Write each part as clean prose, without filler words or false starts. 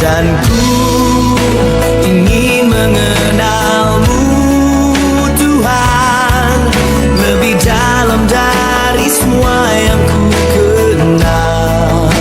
dan ku ingin mengenalmu Tuhan, lebih dalam dari semua yang ku kenal.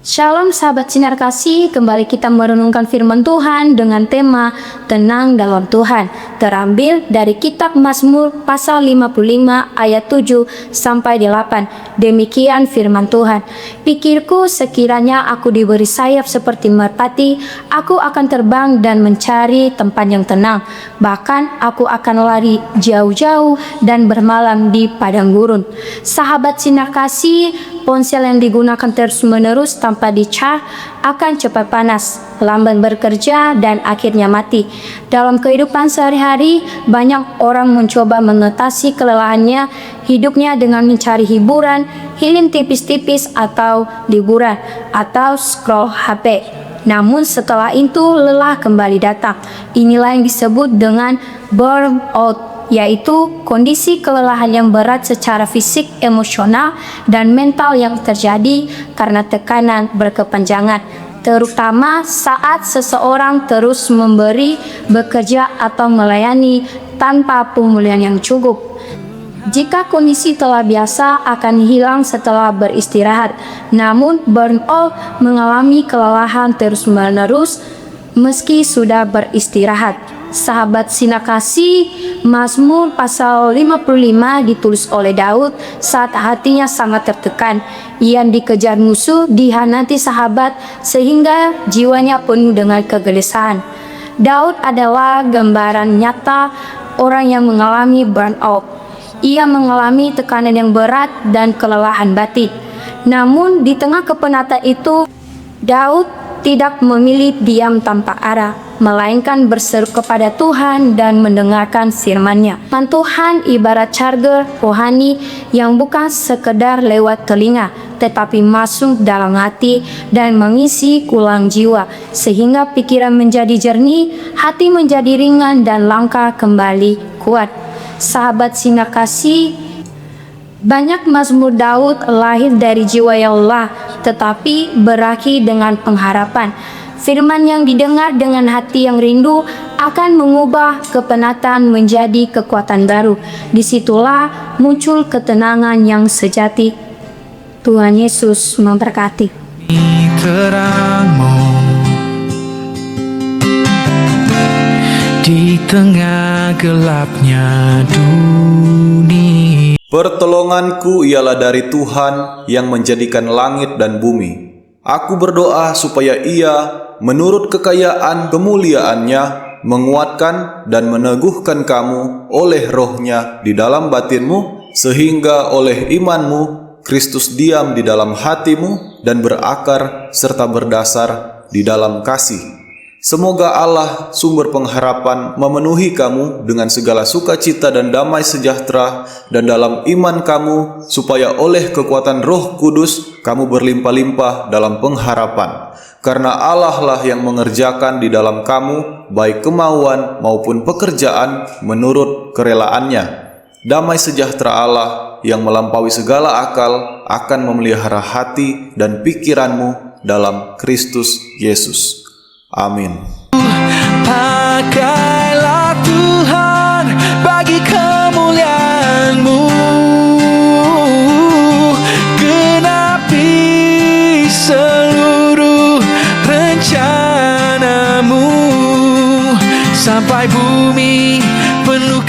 Shalom sahabat sinar kasih, kembali kita merenungkan firman Tuhan dengan tema tenang dalam Tuhan, terambil dari kitab Mazmur pasal 55 ayat 7 sampai 8. Demikian firman Tuhan. Pikirku, sekiranya aku diberi sayap seperti merpati, aku akan terbang dan mencari tempat yang tenang. Bahkan aku akan lari jauh-jauh dan bermalam di padang gurun. Sahabat sinar kasih, ponsel yang digunakan terus-menerus tanpa di-charge akan cepat panas, lambat bekerja, dan akhirnya mati. Dalam kehidupan sehari-hari, banyak orang mencoba mengatasi kelelahannya hidupnya dengan mencari hiburan, healing tipis-tipis atau liburan, atau scroll HP. Namun setelah itu lelah kembali datang. Inilah yang disebut dengan burnout, yaitu kondisi kelelahan yang berat secara fisik, emosional, dan mental yang terjadi karena tekanan berkepanjangan, terutama saat seseorang terus memberi, bekerja, atau melayani tanpa pemulihan yang cukup. Jika kondisi telah biasa akan hilang setelah beristirahat, namun burnout mengalami kelelahan terus-menerus meski sudah beristirahat. Sahabat sinar kasih, Mazmur pasal 55 ditulis oleh Daud saat hatinya sangat tertekan. Ia dikejar musuh, dihianati sahabat, sehingga jiwanya penuh dengan kegelisahan. Daud adalah gambaran nyata orang yang mengalami burnout. Ia mengalami tekanan yang berat dan kelelahan batin. Namun di tengah kepenatan itu, Daud tidak memilih diam tanpa arah, melainkan berseru kepada Tuhan dan mendengarkan firman-Nya. Firman Tuhan ibarat charger rohani yang bukan sekedar lewat telinga, tetapi masuk dalam hati dan mengisi kulang jiwa, sehingga pikiran menjadi jernih, hati menjadi ringan, dan langkah kembali kuat. Sahabat sinar kasih, banyak Mazmur Daud lahir dari jiwa yang lelah, tetapi berakhir dengan pengharapan. Firman yang didengar dengan hati yang rindu akan mengubah kepenatan menjadi kekuatan baru. Disitulah muncul ketenangan yang sejati. Tuhan Yesus memberkati. Terangmu di tengah gelapnya dunia. Pertolonganku ialah dari Tuhan yang menjadikan langit dan bumi. Aku berdoa supaya Ia menurut kekayaan kemuliaannya menguatkan dan meneguhkan kamu oleh rohnya di dalam batinmu, sehingga oleh imanmu Kristus diam di dalam hatimu dan berakar serta berdasar di dalam kasih. Semoga Allah sumber pengharapan memenuhi kamu dengan segala sukacita dan damai sejahtera dan dalam iman kamu, supaya oleh kekuatan Roh Kudus kamu berlimpah-limpah dalam pengharapan. Karena Allah lah yang mengerjakan di dalam kamu baik kemauan maupun pekerjaan menurut kerelaannya. Damai sejahtera Allah yang melampaui segala akal akan memelihara hati dan pikiranmu dalam Kristus Yesus. Amin. Pakailah Tuhan bagi kemuliaan-Mu, genapi seluruh rencana-Mu, sampai bumi penuh